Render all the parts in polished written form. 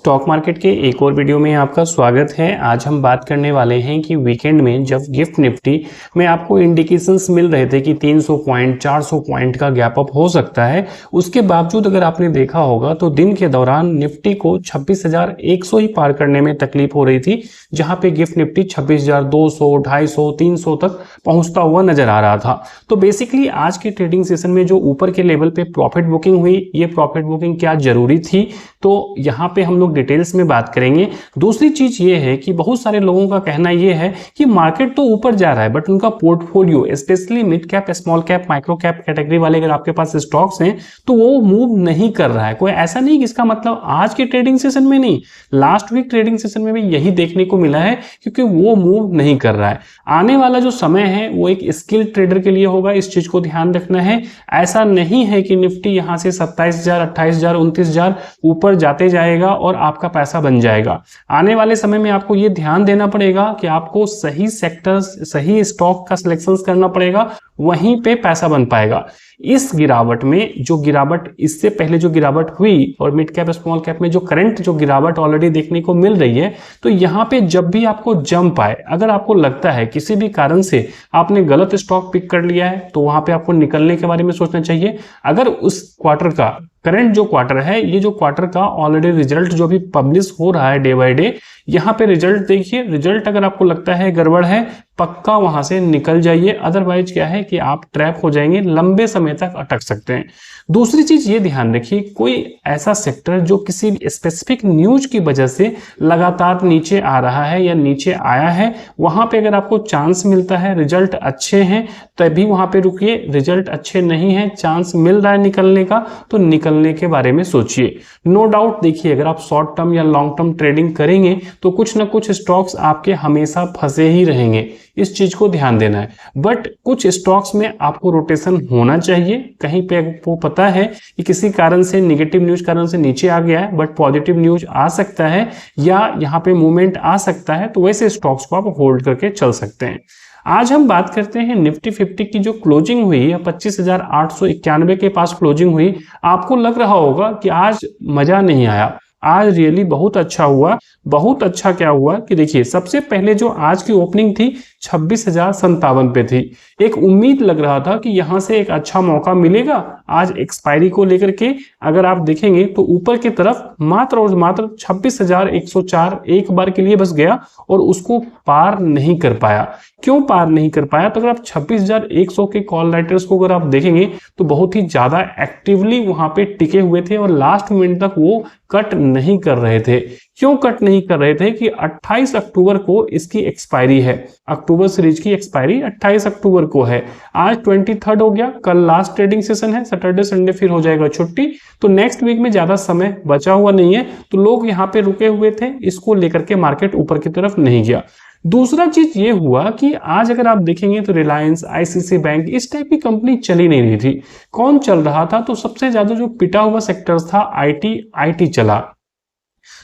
Stock market के एक और वीडियो में आपका स्वागत है। आज हम बात करने वाले हैं कि वीकेंड में जब गिफ्ट निफ्टी में आपको इंडिकेशंस मिल रहे थे कि 300 पॉइंट 400 पॉइंट का गैप अप हो सकता है, उसके बावजूद अगर आपने देखा होगा तो दिन के दौरान निफ्टी को 26,100 ही पार करने में तकलीफ हो रही थी, जहां पे गिफ्ट निफ्टी 26,200 250 300 तक पहुंचता हुआ नजर आ रहा था। तो बेसिकली आज के ट्रेडिंग सेशन में जो ऊपर के लेवल पे प्रॉफिट बुकिंग हुई, ये प्रॉफिट बुकिंग क्या जरूरी थी, तो यहाँ पे हम लोग डिटेल्स में बात करेंगे। दूसरी चीज ये है कि बहुत सारे लोगों का कहना ये है कि मार्केट तो ऊपर जा रहा है बट उनका portfolio specially mid cap, small cap, micro cap category वाले अगर आपके पास स्टॉक्स हैं तो वो मूव नहीं कर रहा है। कोई ऐसा नहीं कि इसका मतलब आज के ट्रेडिंग सेशन में नहीं, लास्ट वीक ट्रेडिंग सेशन में भी यही देखने को मिला है, क्योंकि वो मूव नहीं कर रहा है। आने वाला जो समय है वो एक स्किल ट्रेडर के लिए होगा, इस चीज को ध्यान रखना है। ऐसा नहीं है कि निफ्टी यहां से 27,000 28,000 29,000 ऊपर जाते जाएगा और आपका पैसा बन जाएगा। आने वाले समय में आपको यह ध्यान देना पड़ेगा कि आपको सही सेक्टर्स, सही स्टॉक का सिलेक्शन करना पड़ेगा, वहीं पे पैसा बन पाएगा। इस गिरावट में जो गिरावट इससे पहले जो गिरावट हुई और मिड कैप स्मॉल कैप में जो करंट जो गिरावट ऑलरेडी देखने को मिल रही है, तो यहाँ पे जब भी आपको जंप आए, अगर आपको लगता है किसी भी कारण से आपने गलत स्टॉक पिक कर लिया है, तो वहां पे आपको निकलने के बारे में सोचना चाहिए। अगर उस क्वार्टर का करंट जो क्वार्टर है, ये जो क्वार्टर का ऑलरेडी रिजल्ट जो भी पब्लिश हो रहा है डे बाय डे, यहाँ पे रिजल्ट देखिए, रिजल्ट अगर आपको लगता है गड़बड़ है, पक्का वहां से निकल जाइए। अदरवाइज क्या है कि आप ट्रैप हो जाएंगे, लंबे समय तक अटक सकते हैं। दूसरी चीज ये ध्यान रखिए, कोई ऐसा सेक्टर जो किसी स्पेसिफिक न्यूज की वजह से लगातार नीचे आ रहा है या नीचे आया है, वहां पे अगर आपको चांस मिलता है, रिजल्ट अच्छे हैं, तभी वहां पे रुकिए। रिजल्ट अच्छे नहीं है, चांस मिल रहा है निकलने का, तो निकलने के बारे में सोचिए। नो डाउट देखिए, अगर आप शॉर्ट टर्म या लॉन्ग टर्म ट्रेडिंग करेंगे तो कुछ ना कुछ स्टॉक्स आपके हमेशा फंसे ही रहेंगे, इस चीज को ध्यान देना है। बट कुछ स्टॉक्स में आपको रोटेशन होना चाहिए। कहीं पे आपको पता है कि किसी कारण से, नेगेटिव न्यूज कारण से नीचे आ गया है बट पॉजिटिव न्यूज आ सकता है या यहाँ पे मूवमेंट आ सकता है, तो वैसे स्टॉक्स को आप होल्ड करके चल सकते हैं। आज हम बात करते हैं निफ्टी 50 की जो क्लोजिंग हुई है, 25,891 के पास क्लोजिंग हुई। आपको लग रहा होगा कि आज मजा नहीं आया, आज रियली बहुत अच्छा हुआ। बहुत अच्छा क्या हुआ कि देखिए, सबसे पहले जो आज की ओपनिंग थी 26,057 पे थी। एक उम्मीद लग रहा था कि यहां से एक अच्छा मौका मिलेगा आज एक्सपायरी को लेकर के। अगर आप देखेंगे तो ऊपर की तरफ मात्र और मात्र 26,104 एक बार के लिए बस गया और उसको पार नहीं कर पाया। क्यों पार नहीं कर पाया? तो अगर आप 26,100 के कॉल राइटर्स को अगर आप देखेंगे तो बहुत ही ज्यादा एक्टिवली वहां पे टिके हुए थे और लास्ट मिनट तक वो कट नहीं कर रहे थे। क्यों कट नहीं कर रहे थे? कि 28 अक्टूबर को इसकी एक्सपायरी है। अक्टूबर सीरीज की एक्सपायरी 28 अक्टूबर को है। आज 23 हो गया, कल लास्ट ट्रेडिंग सेशन है, सैटरडे संडे फिर हो जाएगा छुट्टी, तो नेक्स्ट वीक में ज्यादा समय बचा हुआ नहीं है, तो लोग यहाँ पे रुके हुए थे, इसको लेकर के मार्केट ऊपर की तरफ नहीं गया। दूसरा चीज ये हुआ कि आज अगर आप देखेंगे तो रिलायंस, आईसीसी बैंक, इस टाइप की कंपनी चली नहीं रही थी। कौन चल रहा था? तो सबसे ज्यादा जो पिटा हुआ सेक्टर्स था आईटी चला।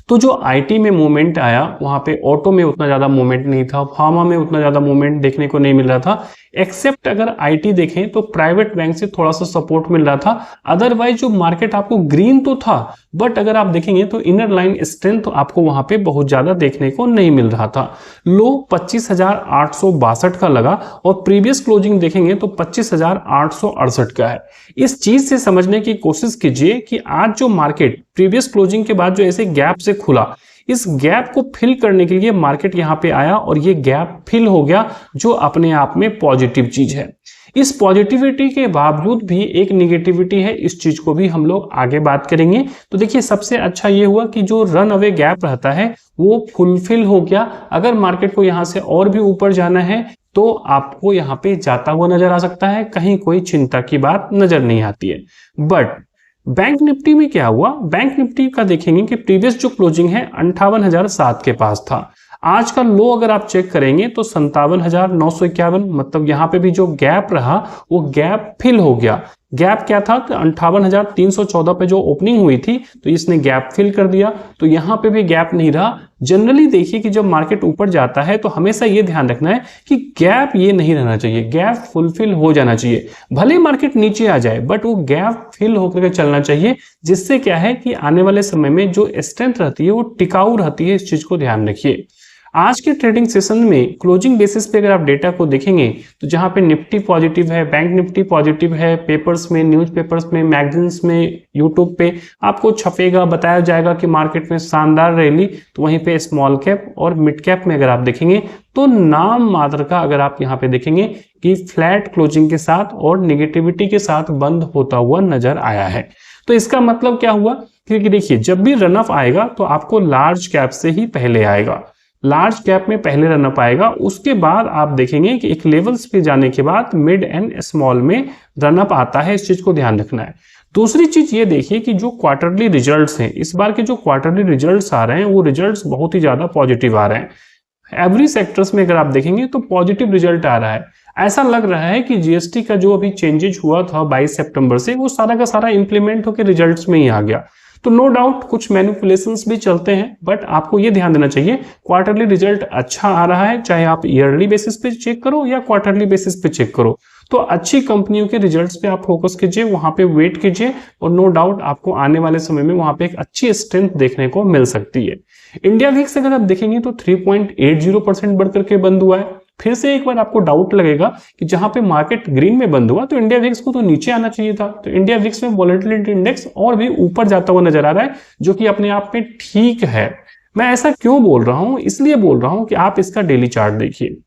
तो जो आईटी में मूवमेंट आया, वहां पे ऑटो में उतना ज्यादा मूवमेंट नहीं था, फार्मा में उतना ज्यादा मूवमेंट देखने को नहीं मिल रहा था। एक्सेप्ट अगर आईटी देखें तो प्राइवेट बैंक से थोड़ा सा सपोर्ट मिल रहा था। अदरवाइज जो मार्केट आपको ग्रीन तो था, बट अगर आप देखेंगे तो इनर लाइन स्ट्रेंथ तो आपको वहां पे बहुत ज्यादा देखने को नहीं मिल रहा था। लो 25,862 का लगा और प्रीवियस क्लोजिंग देखेंगे तो 25,868 का है। इस चीज से समझने की कोशिश कीजिए कि आज जो मार्केट प्रीवियस क्लोजिंग के बाद जो ऐसे गैप से खुला, इस गैप को फिल करने के लिए मार्केट यहां पे आया और ये गैप फिल हो गया, जो अपने आप में पॉजिटिव चीज है। इस पॉजिटिविटी के बावजूद भी एक निगेटिविटी है, इस चीज को भी हम लोग आगे बात करेंगे। तो देखिए, सबसे अच्छा ये हुआ कि जो रन अवे गैप रहता है वो फुलफिल हो गया। अगर मार्केट को यहां से और भी ऊपर जाना है तो आपको यहां पे जाता हुआ नजर आ सकता है, कहीं कोई चिंता की बात नजर नहीं आती है। बट बैंक निफ्टी में क्या हुआ? बैंक निफ्टी का देखेंगे कि प्रीवियस जो क्लोजिंग है 58,007 के पास था। आज का लो अगर आप चेक करेंगे तो 57,951, मतलब यहाँ पे भी जो गैप रहा वो गैप फिल हो गया। गैप क्या था, 58,314 पे जो ओपनिंग हुई थी तो इसने गैप फिल कर दिया, तो यहां पे भी गैप नहीं रहा। जनरली देखिए कि जब मार्केट ऊपर जाता है तो हमेशा ये ध्यान रखना है कि गैप ये नहीं रहना चाहिए, गैप फुलफिल हो जाना चाहिए। भले मार्केट नीचे आ जाए बट वो गैप फिल होकर के चलना चाहिए, जिससे क्या है कि आने वाले समय में जो स्ट्रेंथ रहती है वो टिकाऊ रहती है। इस चीज को ध्यान रखिए। आज के ट्रेडिंग सेशन में क्लोजिंग बेसिस पे अगर आप डेटा को देखेंगे तो जहां पे निफ्टी पॉजिटिव है, बैंक निफ्टी पॉजिटिव है, पेपर्स में, न्यूज पेपर्स में, मैगजीन्स में, यूट्यूब पे आपको छपेगा, बताया जाएगा कि मार्केट में शानदार रैली, तो वहीं पे स्मॉल कैप और मिड कैप में अगर आप देखेंगे तो नाम मात्र का अगर आप यहाँ पे देखेंगे कि फ्लैट क्लोजिंग के साथ और निगेटिविटी के साथ बंद होता हुआ नजर आया है। तो इसका मतलब क्या हुआ, क्योंकि देखिए जब भी रनअप आएगा तो आपको लार्ज कैप से ही पहले आएगा, लार्ज कैप में पहले रनअप आएगा, उसके बाद आप देखेंगे कि एक लेवल्स पे जाने के बाद मिड एंड स्मॉल में रनअप आता है। इस चीज को ध्यान रखना है। दूसरी चीज ये देखिए कि जो क्वार्टरली रिजल्ट्स हैं, इस बार के जो क्वार्टरली रिजल्ट्स आ रहे हैं वो रिजल्ट्स बहुत ही ज्यादा पॉजिटिव आ रहे हैं। एवरी सेक्टर्स में अगर आप देखेंगे तो पॉजिटिव रिजल्ट आ रहा है। ऐसा लग रहा है कि जीएसटी का जो अभी चेंजेज हुआ था 22 सितंबर से, वो सारा का सारा इंप्लीमेंट होकर रिजल्ट्स में ही आ गया। तो नो डाउट कुछ मैनिपुलेशंस भी चलते हैं, बट आपको ये ध्यान देना चाहिए क्वार्टरली रिजल्ट अच्छा आ रहा है, चाहे आप ईयरली बेसिस पे चेक करो या क्वार्टरली बेसिस पे चेक करो। तो अच्छी कंपनियों के रिजल्ट्स पे आप फोकस कीजिए, वहां पे वेट कीजिए, और नो डाउट आपको आने वाले समय में वहां पे एक अच्छी स्ट्रेंथ देखने को मिल सकती है। इंडिया विक्स अगर आप देखेंगे तो 3.80% बढ़कर के बंद हुआ है। फिर से एक बार आपको डाउट लगेगा कि जहां पे मार्केट ग्रीन में बंद हुआ तो इंडिया विक्स को तो नीचे आना चाहिए था। तो इंडिया विक्स में वोलेटिलिटी इंडेक्स और भी ऊपर जाता हुआ नजर आ रहा है, जो कि अपने आप में ठीक है। मैं ऐसा क्यों बोल रहा हूं, इसलिए बोल रहा हूं कि आप इसका डेली चार्ट देखिए।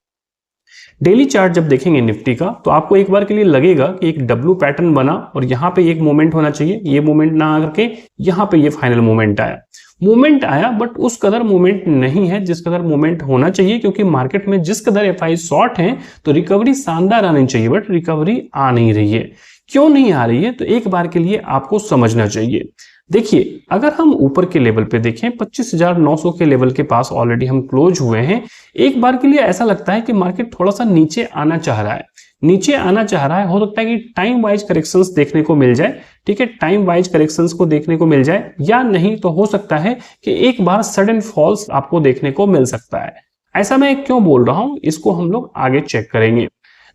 डेली चार्ट जब देखेंगे निफ्टी का तो आपको एक बार के लिए लगेगा कि एक डब्ल्यू पैटर्न बना और यहां पे एक मोमेंट होना चाहिए, ये मोमेंट ना आकर के यहां पे ये फाइनल मोमेंट आया। मोमेंट आया बट उस कदर मोमेंट नहीं है जिस कदर मोमेंट होना चाहिए, क्योंकि मार्केट में जिस कदर एफआई शॉर्ट है तो रिकवरी शानदार आनी चाहिए, बट रिकवरी आ नहीं रही है। क्यों नहीं आ रही है, तो एक बार के लिए आपको समझना चाहिए। देखिए अगर हम ऊपर के लेवल पे देखें 25,900 के लेवल के पास ऑलरेडी हम क्लोज हुए हैं। एक बार के लिए ऐसा लगता है कि मार्केट थोड़ा सा नीचे आना चाह रहा है, नीचे आना चाह रहा है। हो सकता है कि टाइम वाइज करेक्शंस देखने को मिल जाए, ठीक है, टाइम वाइज करेक्शंस को देखने को मिल जाए, या नहीं तो हो सकता है कि एक बार सडन फॉल्स आपको देखने को मिल सकता है। ऐसा मैं क्यों बोल रहा हूं, इसको हम लोग आगे चेक करेंगे।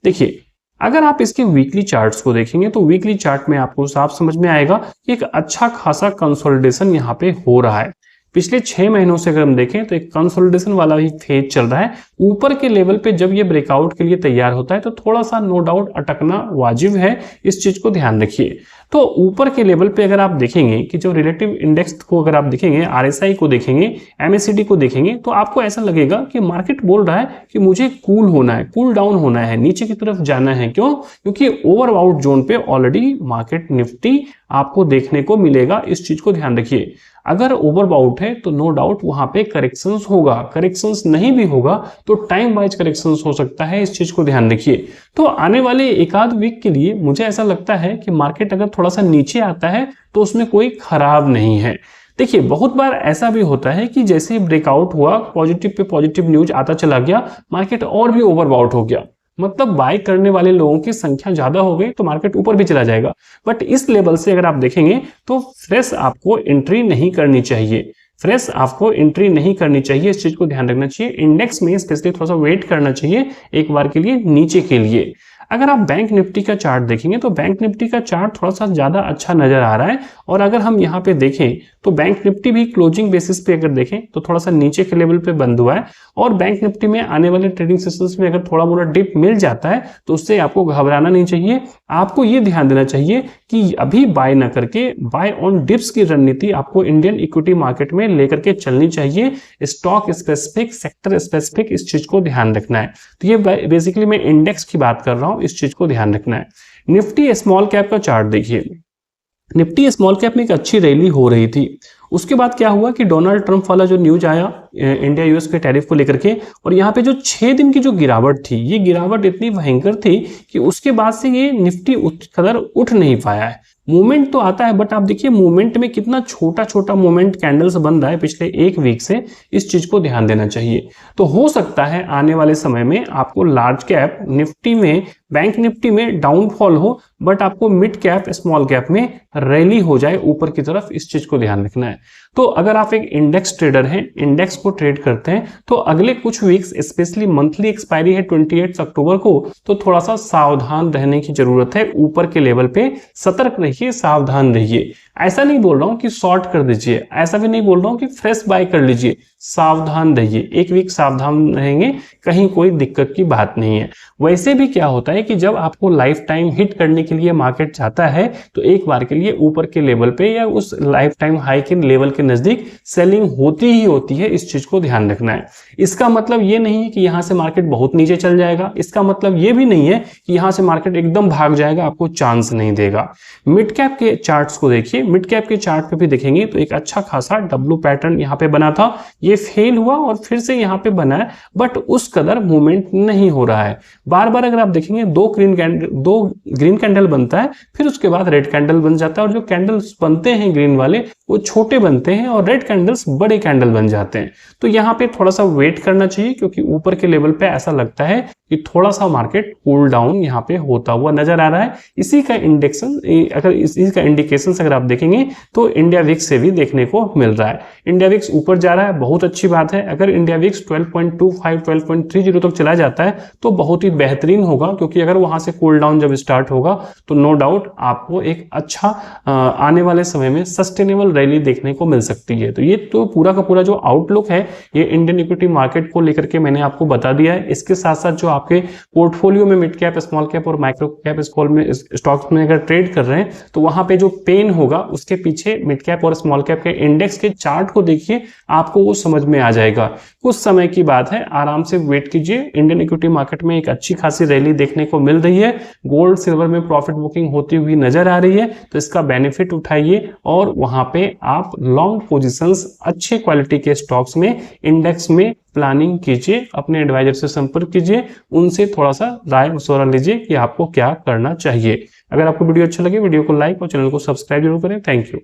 देखिए अगर आप इसके वीकली चार्ट्स को देखेंगे तो वीकली चार्ट में आपको साफ समझ में आएगा कि एक अच्छा खासा कंसोलिडेशन यहाँ पे हो रहा है। पिछले 6 महीनों से अगर हम देखें तो एक कंसोलिडेशन वाला ही फेज चल रहा है। ऊपर के लेवल पे जब ये ब्रेकआउट के लिए तैयार होता है तो थोड़ा सा नो डाउट अटकना वाजिब है, इस चीज को ध्यान रखिए। तो ऊपर के लेवल पे अगर आप देखेंगे कि जो रिलेटिव इंडेक्स को अगर आप देखेंगे, आरएसआई को देखेंगे, एमएसीडी को देखेंगे, तो आपको ऐसा लगेगा कि मार्केट बोल रहा है कि मुझे कूल होना है, कूल डाउन होना है, नीचे की तरफ जाना है। क्यों? क्योंकि ओवरआउट जोन पे ऑलरेडी मार्केट निफ्टी आपको देखने को मिलेगा। इस चीज को ध्यान रखिए। अगर ओवरबाउट है तो नो डाउट वहां पे करेक्शंस होगा, करेक्शंस नहीं भी होगा तो टाइम वाइज करेक्शंस हो सकता है। इस चीज को ध्यान रखिए। तो आने वाले एक आध वीक के लिए मुझे ऐसा लगता है कि मार्केट अगर थोड़ा सा नीचे आता है तो उसमें कोई खराब नहीं है। देखिए बहुत बार ऐसा भी होता है कि जैसे ही ब्रेकआउट हुआ, पॉजिटिव पे पॉजिटिव न्यूज आता चला गया, मार्केट और भी ओवरबाउट हो गया, मतलब बाय करने वाले लोगों की संख्या ज्यादा हो गई तो मार्केट ऊपर भी चला जाएगा। बट इस लेवल से अगर आप देखेंगे तो फ्रेश आपको एंट्री नहीं करनी चाहिए, फ्रेश आपको एंट्री नहीं करनी चाहिए। इस चीज को ध्यान रखना चाहिए। इंडेक्स में स्पेशली थोड़ा सा वेट करना चाहिए एक बार के लिए नीचे के लिए। अगर आप बैंक निफ्टी का चार्ट देखेंगे तो बैंक निफ्टी का चार्ट थोड़ा सा ज्यादा अच्छा नजर आ रहा है। और अगर हम यहाँ पे देखें तो बैंक निफ्टी भी क्लोजिंग बेसिस पे अगर देखें तो थोड़ा सा नीचे के लेवल पे बंद हुआ है। और बैंक निफ्टी में आने वाले ट्रेडिंग सेशंस में अगर थोड़ा मोड़ा डिप मिल जाता है तो उससे आपको घबराना नहीं चाहिए। आपको ये ध्यान देना चाहिए कि अभी बाय ना करके बाय ऑन डिप्स की रणनीति आपको इंडियन इक्विटी मार्केट में लेकर के चलनी चाहिए। स्टॉक स्पेसिफिक, सेक्टर स्पेसिफिक, इस चीज को ध्यान रखना है। तो ये बेसिकली मैं इंडेक्स की बात कर रहा हूं, इस चीज को ध्यान रखना है। निफ्टी स्मॉल कैप का चार्ट देखिए। निफ्टी स्मॉल कैप में एक अच्छी रैली हो रही थी। उसके बाद क्या हुआ कि डोनाल्ड ट्रंप वाला जो न्यूज आया इंडिया यूएस के टैरिफ को लेकर के, और यहाँ पे जो 6 दिन की जो गिरावट थी, ये गिरावट इतनी भयंकर थी कि उसके बाद से ये निफ्टी कदर उठ नहीं पाया है। मूवमेंट तो आता है बट आप देखिए मूवमेंट में कितना छोटा छोटा मूवमेंट कैंडल्स बन रहा है पिछले एक वीक से। इस चीज को ध्यान देना चाहिए। तो हो सकता है आने वाले समय में आपको लार्ज कैप निफ्टी में बैंक निफ्टी में डाउनफॉल हो बट आपको मिड कैप स्मॉल कैप में रैली हो जाए ऊपर की तरफ, इस चीज को ध्यान रखना है। तो अगर आप एक इंडेक्स ट्रेडर हैं, इंडेक्स को ट्रेड करते हैं, तो अगले कुछ वीक्स स्पेशली मंथली एक्सपायरी है 28 अक्टूबर को, तो थोड़ा सा सावधान रहने की जरूरत है। ऊपर के लेवल पे सतर्क रहिए, सावधान रहिए। ऐसा नहीं बोल रहा हूं कि शॉर्ट कर दीजिए, ऐसा भी नहीं बोल रहा हूं कि फ्रेश बाय कर लीजिए, सावधान रहिए। एक वीक सावधान रहेंगे, कहीं कोई दिक्कत की बात नहीं है। वैसे भी क्या होता है कि जब आपको लाइफ टाइम हिट करने के लिए मार्केट चाहता है, तो एक बार के लिए ऊपर के लेवल पे या उस लाइफ टाइम हाई के लेवल के नजदीक सेलिंग होती ही होती है। इस चीज को ध्यान रखना है। इसका मतलब ये नहीं है कि यहां से मार्केट बहुत नीचे चल जाएगा, इसका मतलब ये भी नहीं है कि यहां से मार्केट एकदम भाग जाएगा, आपको चांस नहीं देगा। मिड कैप के चार्ट्स को देखिए, मिड कैप के चार्ट पे भी देखेंगे तो एक अच्छा खासा डब्ल्यू पैटर्न यहां पे बना था, ये फेल हुआ और फिर से यहां पे बना है, बट उस कदर मूवमेंट नहीं हो रहा है। बार बार अगर आप देखेंगे दो ग्रीन कैंडल बनता है, फिर उसके बाद रेड कैंडल बन जाता है, और जो कैंडल्स बनते हैं ग्रीन वाले वो छोटे बनते हैं और रेड कैंडल्स बड़े कैंडल बन जाते हैं। तो यहाँ पे थोड़ा सा वेट करना चाहिए, क्योंकि ऊपर के लेवल पे ऐसा लगता है कि थोड़ा सा मार्केट कूल डाउन यहाँ पे होता हुआ नजर आ रहा है। इसी का इंडिकेशन अगर आप देखेंगे तो इंडिया विक्स से भी देखने को मिल रहा है। इंडिया विक्स ऊपर जा रहा है, बहुत अच्छी बात है। अगर इंडिया विक्स 12.25 12.30 तक चला जाता है तो बहुत ही बेहतरीन होगा, क्योंकि अगर वहां से कूल डाउन जब स्टार्ट होगा तो नो डाउट आपको एक अच्छा आने वाले समय में सस्टेनेबल रैली देखने को मिल सकती है। तो ये तो पूरा का पूरा जो आउटलुक है ये इंडियन इक्विटी मार्केट को लेकर के मैंने आपको बता दिया है। इसके साथ साथ जो आपके पोर्टफोलियो में मिड कैप, स्मॉल कैप और माइक्रो कैप स्टॉक्स में अगर ट्रेड कर रहे हैं, तो वहां पे जो पेन होगा उसके पीछे मिड कैप और स्मॉल कैप के इंडेक्स के चार्ट को देखिए, आपको वो समझ में आ जाएगा। कुछ समय की बात है, आराम से वेट कीजिए। इंडियन इक्विटी मार्केट में एक अच्छी खासी रैली देखने को मिल रही है, गोल्ड सिल्वर में प्रॉफिट बुकिंग होती हुई नजर आ रही है, तो इसका बेनिफिट उठाइए और वहां पे आप लॉन्ग पोजीशंस अच्छे क्वालिटी के स्टॉक्स में, इंडेक्स में प्लानिंग कीजिए। अपने एडवाइजर से संपर्क कीजिए, उनसे थोड़ा सा राय मशवरा लीजिए कि आपको क्या करना चाहिए। अगर आपको वीडियो अच्छा लगे, वीडियो को लाइक और चैनल को सब्सक्राइब जरूर करें। Thank you.